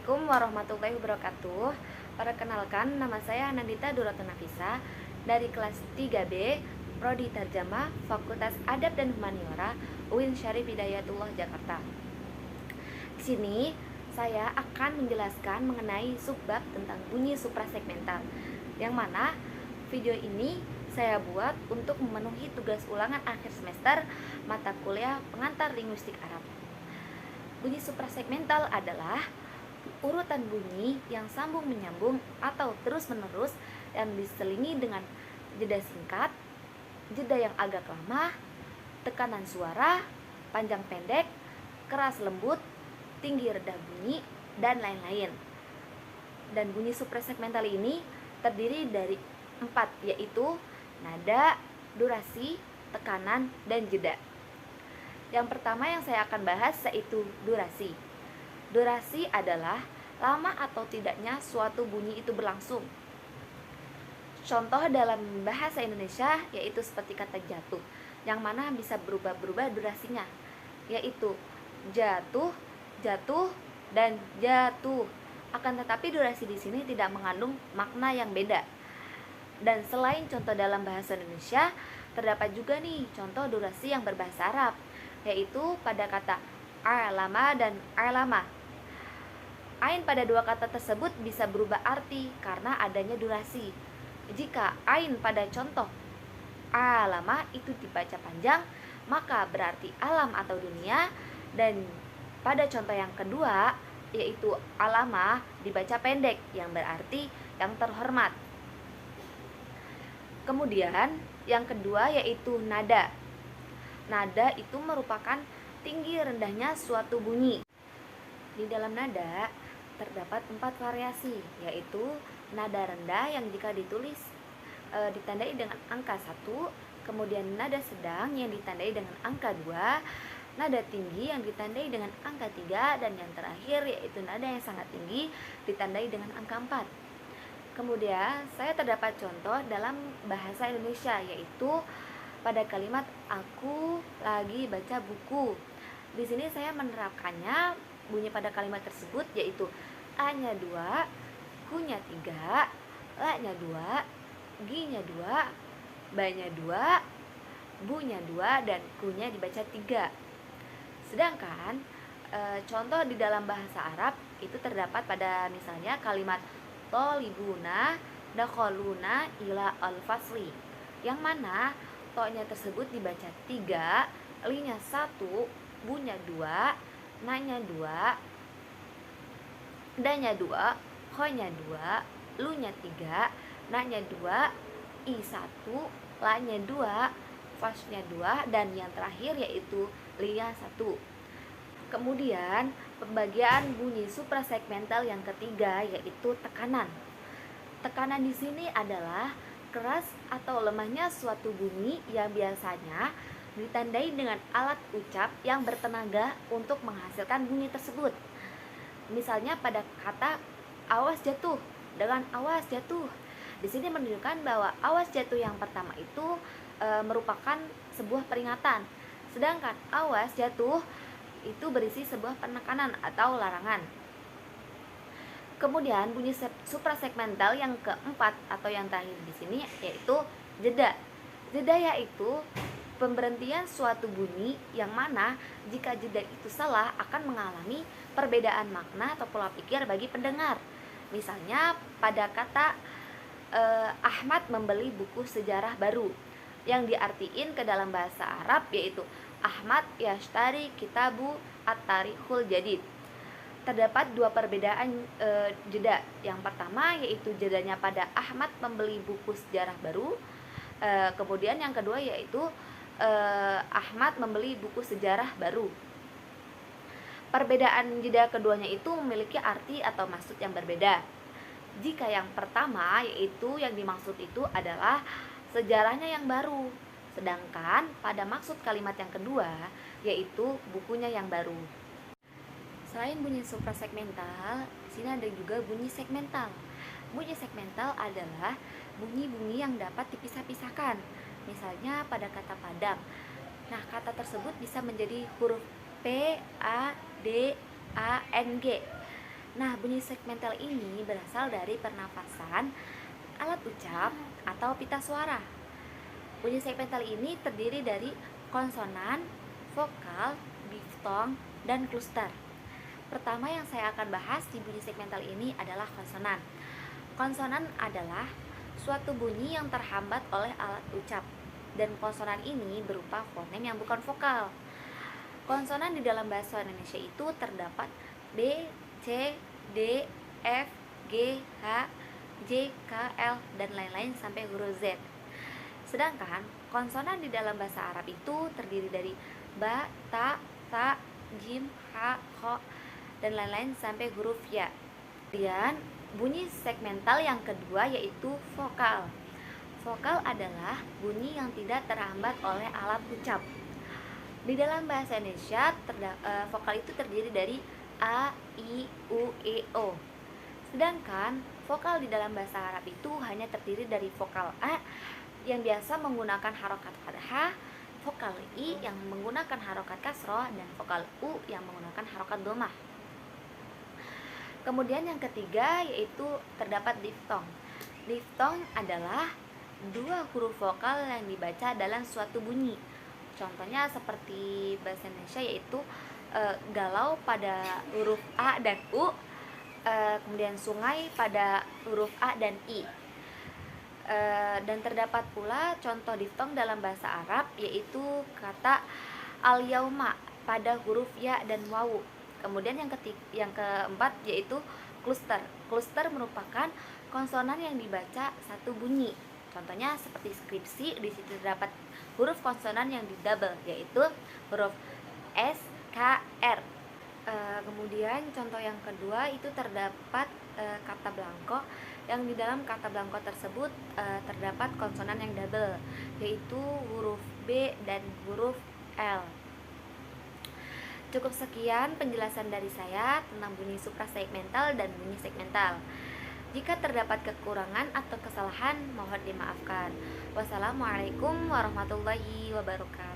Assalamualaikum warahmatullahi wabarakatuh. Perkenalkan, nama saya Nandita Duratun Nafisa dari kelas 3B, Prodi Tarjamah, Fakultas Adab dan Humaniora, UIN Syarif Hidayatullah Jakarta. Di sini saya akan menjelaskan mengenai subbab tentang bunyi suprasegmental, yang mana video ini saya buat untuk memenuhi tugas ulangan akhir semester mata kuliah pengantar linguistik Arab. Bunyi suprasegmental adalah urutan bunyi yang sambung menyambung atau terus-menerus yang diselingi dengan jeda singkat, jeda yang agak lama, tekanan suara, panjang pendek, keras lembut, tinggi rendah bunyi, dan lain-lain. Dan bunyi suprasegmental ini terdiri dari 4, yaitu nada, durasi, tekanan, dan jeda. Yang pertama yang saya akan bahas yaitu durasi. Durasi adalah lama atau tidaknya suatu bunyi itu berlangsung. Contoh dalam bahasa Indonesia yaitu seperti kata jatuh, yang mana bisa berubah-ubah durasinya, yaitu jatuh, jatuh, dan jatuh. Akan tetapi durasi di sini tidak mengandung makna yang beda. Dan selain contoh dalam bahasa Indonesia, terdapat juga nih contoh durasi yang berbahasa Arab, yaitu pada kata alama dan alama. Ain pada dua kata tersebut bisa berubah arti karena adanya durasi. Jika ain pada contoh alama itu dibaca panjang, maka berarti alam atau dunia, dan pada contoh yang kedua yaitu alama dibaca pendek yang berarti yang terhormat. Kemudian yang kedua yaitu nada. Nada itu merupakan tinggi rendahnya suatu bunyi. Di dalam nada terdapat 4 variasi, yaitu nada rendah yang jika ditulis ditandai dengan angka 1, kemudian nada sedang yang ditandai dengan angka 2, nada tinggi yang ditandai dengan angka 3, dan yang terakhir yaitu nada yang sangat tinggi ditandai dengan angka 4. Kemudian saya terdapat contoh dalam bahasa Indonesia, yaitu pada kalimat aku lagi baca buku. Di sini saya menerapkannya bunyi pada kalimat tersebut yaitu a-nya 2, ku-nya 3, la-nya 2, gi-nya 2, ba-nya 2, bu-nya 2, dan ku-nya dibaca 3. Sedangkan contoh di dalam bahasa Arab itu terdapat pada misalnya kalimat tolibuna dakholuna ila al-fasli, yang mana to-nya tersebut dibaca 3, li-nya 1, bu-nya 2, na-nya 2, da-nya 2, ho-nya 2, lu-nya 3, na-nya 2, i1, la-nya 2, fas-nya 2, dan yang terakhir yaitu li-nya 1. Kemudian pembagian bunyi suprasegmental yang ketiga yaitu tekanan. Tekanan di sini adalah keras atau lemahnya suatu bunyi yang biasanya ditandai dengan alat ucap yang bertenaga untuk menghasilkan bunyi tersebut. Misalnya pada kata awas jatuh dengan awas jatuh. Di sini menunjukkan bahwa awas jatuh yang pertama itu merupakan sebuah peringatan, sedangkan awas jatuh itu berisi sebuah penekanan atau larangan. Kemudian bunyi suprasegmental yang keempat atau yang terakhir di sini yaitu jeda. Jeda yaitu pemberhentian suatu bunyi yang mana jika jeda itu salah akan mengalami perbedaan makna atau pola pikir bagi pendengar. Misalnya pada kata Ahmad membeli buku sejarah baru, yang diartiin ke dalam bahasa Arab yaitu Ahmad yashtari kitabu at-tarikhul jadid. Terdapat 2 perbedaan jeda. Yang pertama yaitu jedanya pada Ahmad membeli buku sejarah baru. Kemudian yang kedua yaitu Ahmad membeli buku sejarah baru. Perbedaan jeda keduanya itu memiliki arti atau maksud yang berbeda. Jika yang pertama yaitu yang dimaksud itu adalah sejarahnya yang baru, sedangkan pada maksud kalimat yang kedua yaitu bukunya yang baru. Selain bunyi suprasegmental, di sini ada juga bunyi segmental. Bunyi segmental adalah bunyi-bunyi yang dapat dipisah-pisahkan. Misalnya pada kata padang. Nah, kata tersebut bisa menjadi huruf P, A, D, A, N, G. Nah, bunyi segmental ini berasal dari pernafasan alat ucap atau pita suara. Bunyi segmental ini terdiri dari konsonan, vokal, diftong, dan kluster. Pertama yang saya akan bahas di bunyi segmental ini adalah konsonan. Konsonan adalah suatu bunyi yang terhambat oleh alat ucap, dan konsonan ini berupa fonem yang bukan vokal. Konsonan di dalam bahasa Indonesia itu terdapat B, C, D, F, G, H, J, K, L, dan lain-lain sampai huruf Z. Sedangkan konsonan di dalam bahasa Arab itu terdiri dari ba, ta, jim, ha, kho, dan lain-lain sampai huruf ya. Kemudian bunyi segmental yang kedua yaitu vokal. Vokal adalah bunyi yang tidak terhambat oleh alat ucap. Di dalam bahasa Indonesia vokal itu terdiri dari a, i, u, e, o. Sedangkan vokal di dalam bahasa Arab itu hanya terdiri dari vokal a yang biasa menggunakan harokat fathah, vokal i yang menggunakan harokat kasroh, dan vokal u yang menggunakan harokat dhammah. Kemudian yang ketiga yaitu terdapat diftong. Diftong adalah dua huruf vokal yang dibaca dalam suatu bunyi. Contohnya seperti bahasa Indonesia yaitu galau pada huruf a dan u, kemudian sungai pada huruf a dan i. Dan terdapat pula contoh diftong dalam bahasa Arab yaitu kata al-yauma pada huruf ya dan wawu. Kemudian yang keempat yaitu kluster. Kluster merupakan konsonan yang dibaca satu bunyi. Contohnya seperti skripsi, di situ terdapat huruf konsonan yang didouble yaitu huruf S, K, R. Kemudian contoh yang kedua itu terdapat kata blanko, yang di dalam kata blanko tersebut terdapat konsonan yang double yaitu huruf B dan huruf L. Cukup sekian penjelasan dari saya tentang bunyi suprasegmental dan bunyi segmental. Jika terdapat kekurangan atau kesalahan mohon dimaafkan. Wassalamualaikum warahmatullahi wabarakatuh.